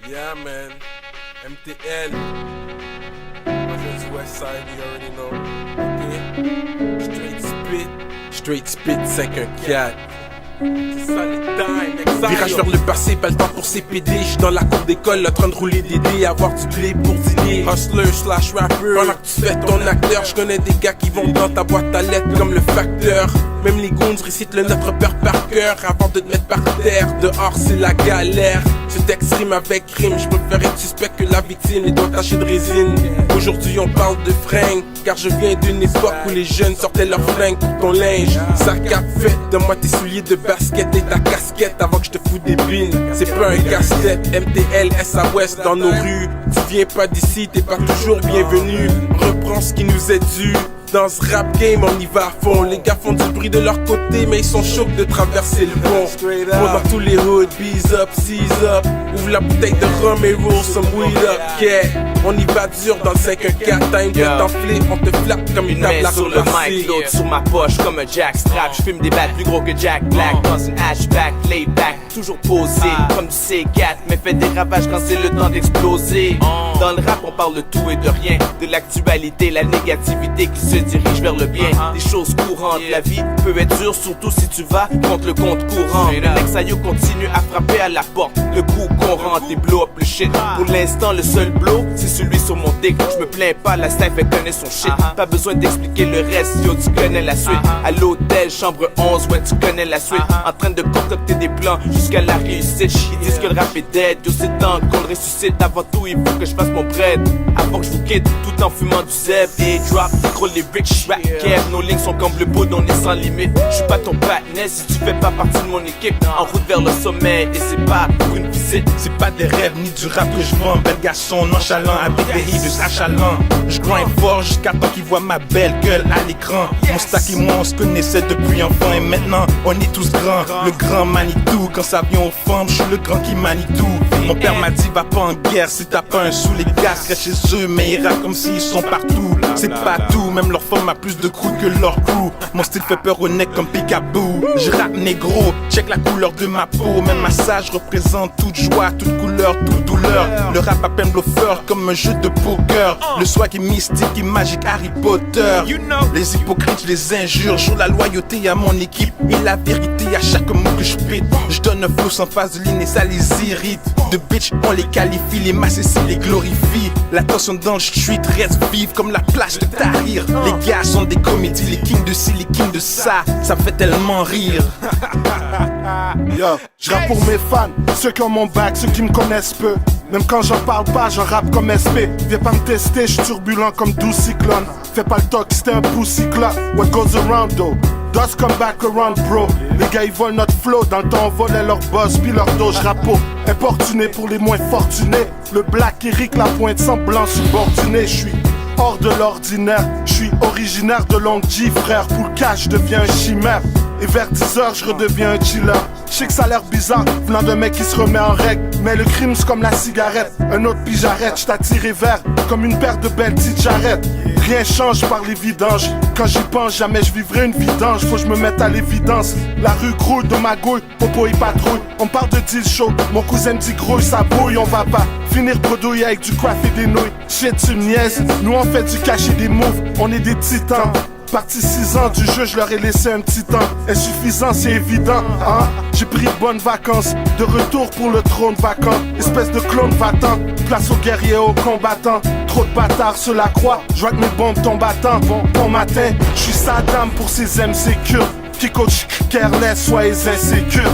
Yeah, man. MTL. Just West Side, you already know. Ok. Straight spit 514. C'est ça les times, exact. Virage vers le passé, pas le temps pour CPD. J'suis dans la cour d'école, en train de rouler des dés, avoir du blé pour dîner. Hustler slash rapper. Pendant que tu fais ton acteur, j'connais des gars qui vont dans ta boîte à lettres comme le facteur. Même les goons récitent le Notre Père par cœur avant de te mettre par terre. Dehors c'est la galère. Ce texte rime avec rime. J'préfère être suspect que la victime, les doigts tachés de résine. Aujourd'hui on parle de fringues, car je viens d'une époque où les jeunes sortaient leurs flingues pour ton linge. Sac à fête, donne-moi tes souliers de basket et ta casquette avant que je te fous des bines. C'est pas un casse-tête. MTL, SA West dans nos rues. Tu viens pas d'ici, t'es pas toujours bienvenu. Reprends ce qui nous est dû. Dans ce rap game, on y va à fond. Les gars font du bruit de leur côté, mais ils sont chauds de traverser le pont. Dans tous les hoods, bees up, seize up. Ouvre la bouteille de rhum et roll some weed up. Yeah, on y va dur dans le 5-1-4. T'as une tête enflée, on te flatte comme une table à sur le mic, l'autre sur ma poche comme un jackstrap. J'fume des battes plus gros que Jack Black. Dans une hatchback, lay back, toujours posé comme du C4, mais fait des ravages quand c'est le temps d'exploser. Dans le rap, on parle de tout et de rien, de l'actualité, la négativité qui se dirige vers le bien. Des choses courantes, la vie peut être dure, surtout si tu vas contre le compte courant. Le Nexayo continue à frapper à la porte, le coup qu'on rentre et blow up le shit. Pour l'instant, le seul blow, c'est celui sur mon dick. Je me plains pas, la staff elle connaît son shit. Pas besoin d'expliquer le reste, yo tu connais la suite. À l'hôtel, chambre 11, ouais tu connais la suite. En train de concocter des plans jusqu'à la réussite. Ils disent que le rap est dead, yo c'est temps qu'on le ressuscite. Avant tout, il faut que je fasse mon bread, avant que je vous quitte, tout en fumant du zeb. Et drop, gros les rich rap care. Nos lignes sont comme le beau, on est sans limite. Je suis pas ton partenaire si tu fais pas partie de mon équipe. En route vers le sommet, et c'est pas pour une visite. C'est pas des rêves ni du rap que je vends. Bel garçon nonchalant avec des hits achalant. Je grind fort jusqu'à temps qu'ils voient ma belle gueule à l'écran. Mon stack et moi on se connaissait depuis enfant. Et maintenant on est tous grands. Le grand Manitou, quand ça vient aux femmes, je suis le grand qui manie tout. Mon père m'a dit va pas en guerre si t'as pas un sou. Les gars restent chez eux mais ils rappent comme s'ils sont partout. C'est pas tout, même leur forme a plus de coups que leur crew. Mon style fait peur au nec comme Peekaboo. Je rappe négro, check la couleur de ma peau. Même massage représente toute joie, toute couleur, toute douleur. Le rap à peine bluffer comme un jeu de poker. Le swag est mystique et magique Harry Potter. Les hypocrites, je les injure. Joue la loyauté à mon équipe et la vérité à chaque mot que je pète. Je donne un flow sans vaseline et ça les irrite. De bitch, on les qualifie, les masses ici les glorifie. La tension dans le street reste vive comme la plage de Tahrir. Les gars sont des comédies, les kings de ci, les kings de ça. Ça me fait tellement rire. Yo, je rappe pour mes fans, ceux qui ont mon bac, ceux qui me connaissent peu. Même quand j'en parle pas, j'en rappe comme SP. Viens pas me tester, j'suis turbulent comme 12 cyclones. Fais pas le talk, c'était un pussy clock. What goes around though, does come back around bro. Les gars ils volent notre flow, dans le temps on volait leur boss puis leur dos. J'rappe pour importuné pour les moins fortunés. Le black Eric, la pointe sans blanc subordonné. J'suis hors de l'ordinaire, j'suis originaire de Long G frère. Pour le cash, je deviens un chimère. Et vers 10h, je redeviens un chiller. Je sais que ça a l'air bizarre, venant d'un mec qui se remet en règle. Mais le crime c'est comme la cigarette, un autre puis j'arrête. J't'ai tiré vers, comme une paire de belles petites jarrettes. Rien change par les vidanges. Quand j'y pense, jamais je vivrai une vidange. Faut que je me mette à l'évidence. La rue grouille de ma gouille, Popo y patrouille. On parle de deal show, mon cousin me dit grouille, ça bouille. On va pas finir bredouille avec du craft et des nouilles. Shit, tu me niaises, nous on fait du cash et des moves. On est des titans. Parti 6 ans du jeu, je leur ai laissé un petit temps. Insuffisant, c'est évident, hein. J'ai pris de bonnes vacances, de retour pour le trône vacant. Espèce de clone va-t'en, place aux guerriers, aux combattants. Trop de bâtards sur la croix, je vois que mes bombes tombent à temps. Bon matin, je suis Saddam pour ces MC kurdes qui coach careless, soyez insécures.